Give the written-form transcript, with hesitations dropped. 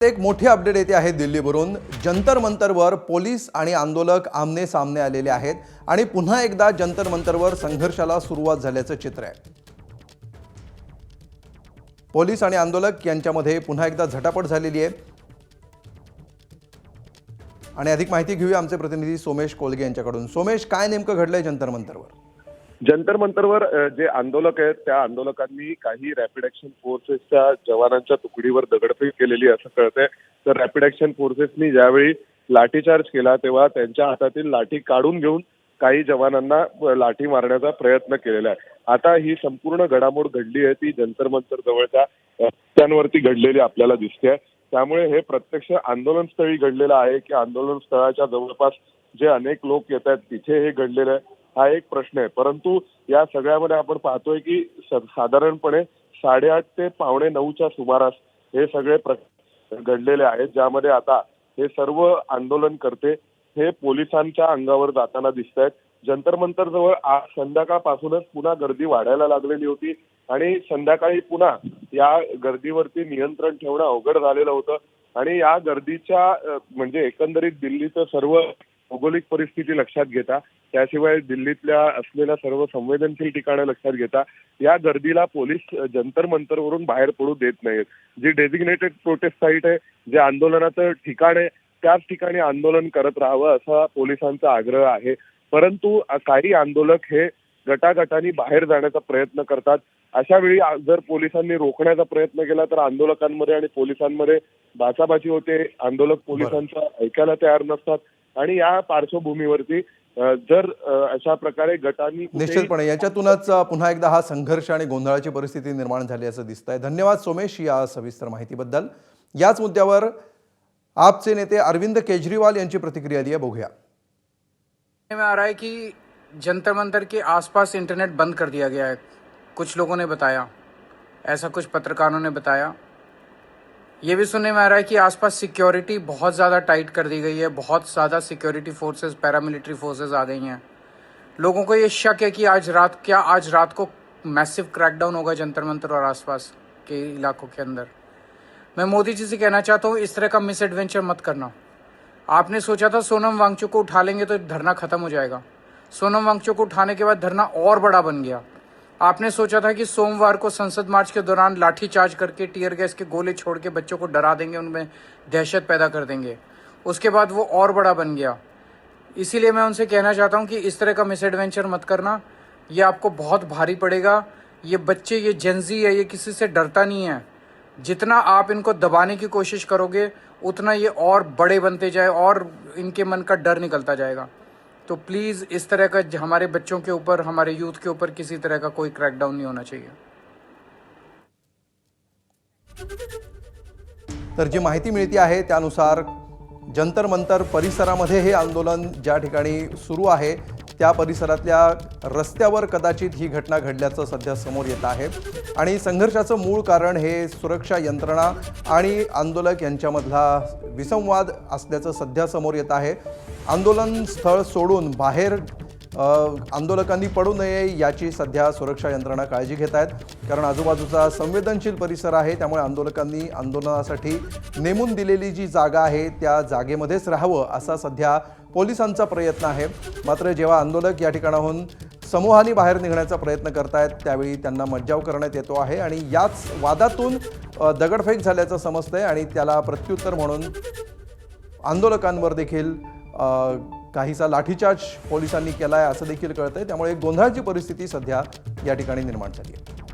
एक मोठी अपडेट येते आहे दिल्लीवरून। जंतर मंतरवर पोलीस आणि आंदोलक आमने सामने आलेले आहेत आणि पुन्हा एकदा जंतर मंतरवर संघर्षाला सुरुवात झाल्याचं चित्र आहे। पोलीस आणि आंदोलक यांच्यामध्ये पुन्हा एकदा झटापट झालेली आहे आणि अधिक माहिती घेऊया आमचे प्रतिनिधी सोमेश कोलगे यांच्याकडून। सोमेश, काय नेमकं घडलंय जंतर मंतरवर? जंतर मंतरवर जे आंदोलक आहेत त्या आंदोलकांनी काही रॅपिड ऍक्शन फोर्सेसच्या जवानांच्या तुकडीवर दगडफेक केलेली असं कळतंय। तर रॅपिड ऍक्शन फोर्सेसनी ज्यावेळी लाठीचार्ज केला तेव्हा त्यांच्या हातातील लाठी काढून घेऊन काही जवानांना लाठी मारण्याचा प्रयत्न केलेला आहे। आता ही संपूर्ण घडामोड घडली आहे ती जंतर मंतर जवळच्या रस्त्यांवरती घडलेली आपल्याला दिसते। त्यामुळे हे प्रत्यक्ष आंदोलन स्थळी घडलेलं आहे की आंदोलन स्थळाच्या जवळपास जे अनेक लोक येत आहेत तिथे हे घडलेलं आहे, हा एक प्रश्न आहे। परंतु या सगळ्यामध्ये आपण पाहतोय की साधारणपणे 8:30 ते 8:45च्या सुमारास हे सगळे घडलेले आहेत, ज्यामध्ये आता हे सर्व आंदोलनकर्ते हे पोलिसांच्या अंगावर जाताना दिसत आहेत। जंतर मंतर जवळ आज संध्याकाळपासूनच पुन्हा गर्दी वाढायला लागलेली होती आणि संध्याकाळी पुन्हा या गर्दीवरती नियंत्रण ठेवणं अवघड झालेलं होतं आणि या गर्दीच्या म्हणजे एकंदरीत दिल्लीचं सर्व भौगोलिक परिस्थिती लक्षात घेता, त्याशिवाय दिल्लीतल्या असलेल्या सर्व संवेदनशील ठिकाणं लक्षात घेता या गर्दीला पोलीस जंतर मंतरवरून बाहेर पडू देत नाहीत। जी डेझिग्नेटेड प्रोटेस्ट साईट आहे, जे आंदोलनाचं ठिकाण आहे, त्याच ठिकाणी आंदोलन करत राहावं असा पोलिसांचा आग्रह आहे। परंतु काही आंदोलक हे गटागटाने बाहेर जाण्याचा प्रयत्न करतात। अशा वेळी जर पोलिसांनी रोखण्याचा प्रयत्न केला तर आंदोलकांमध्ये आणि पोलिसांमध्ये बाचाबाची होते, आंदोलक पोलिसांचं ऐकायला तयार नसतात आणि या पार्श्वभूमीवरती जर अशा प्रकारे गटांनी निश्चितपणे याच्यातूनच पुन्हा एकदा हा संघर्ष आणि गोंधळाची परिस्थिती निर्माण झाली असं दिसतंय। धन्यवाद सोमेश या सविस्तर माहितीबद्दल। याच मुद्द्यावर आपचे नेते अरविंद केजरीवाल यांची प्रतिक्रिया दी है, बघूया। में आ रहा है कि जंतर मंतर के आसपास इंटरनेट बंद कर दिया गया है, कुछ लोगों ने बताया, ऐसा कुछ पत्रकारों ने बताया। ये भी सुनने में आ रहा है कि आसपास सिक्योरिटी बहुत ज़्यादा टाइट कर दी गई है, बहुत ज़्यादा सिक्योरिटी फोर्सेस, पैरामिलिट्री फोर्सेस आ गई हैं। लोगों को ये शक है कि आज रात को मैसिव क्रैकडाउन होगा जंतर मंतर और आसपास के इलाकों के अंदर। मैं मोदी जी से कहना चाहता हूँ, इस तरह का मिस एडवेंचर मत करना। आपने सोचा था सोनम वांगचुक को उठा लेंगे तो धरना खत्म हो जाएगा, सोनम वांगचुक को उठाने के बाद धरना और बड़ा बन गया। आपने सोचा था कि सोमवार को संसद मार्च के दौरान लाठीचार्ज करके टीयर गैस के गोले छोड़ के बच्चों को डरा देंगे, उनमें दहशत पैदा कर देंगे, उसके बाद वो और बड़ा बन गया। इसीलिए मैं उनसे कहना चाहता हूं कि इस तरह का मिस एडवेंचर मत करना, ये आपको बहुत भारी पड़ेगा। ये बच्चे, ये जेंजी है, ये किसी से डरता नहीं है। जितना आप इनको दबाने की कोशिश करोगे उतना ये और बड़े बनते जाए और इनके मन का डर निकलता जाएगा। तो प्लीज़ इस तरह का हमारे बच्चों के ऊपर, हमारे यूथ के ऊपर किसी तरह का कोई क्रैकडाउन नहीं होना चाहिए। तर जी माहिती मिळते आहे त्यानुसार जंतर मंतर परिसरामध्ये हे आंदोलन ज्या ठिकाणी सुरू आहे त्या परिसरातल्या रस्त्यावर कदाचित ही घटना घडल्याचं सध्या समोर येत आहे आणि संघर्षाचं मूळ कारण हे सुरक्षा यंत्रणा आणि आंदोलक यांच्यामधला विसंवाद असल्याचं सध्या समोर येत आहे। आंदोलन स्थळ सोडून बाहेर आंदोलकांनी पडू नये याची सध्या सुरक्षा यंत्रणा काळजी घेत आहेत, कारण आजूबाजूचा संवेदनशील परिसर आहे, त्यामुळे आंदोलकांनी आंदोलनासाठी नेमून दिलेली जी जागा आहे त्या जागेमध्येच राहावं असा सध्या पोलिसांचा प्रयत्न आहे। मात्र जेव्हा आंदोलक या ठिकाणाहून समूहाने बाहेर निघण्याचा प्रयत्न करतायत त्यावेळी त्यांना मज्जाव करण्यात येतो आहे आणि याच वादातून दगडफेक झाल्याचं समजतंय आणि त्याला प्रत्युत्तर म्हणून आंदोलकांवर देखील काहीसा लाठीचार्ज पोलिसांनी केलाय असं देखील कळतंय। त्यामुळे एक गोंधळाची परिस्थिती सध्या या ठिकाणी निर्माण झाली आहे।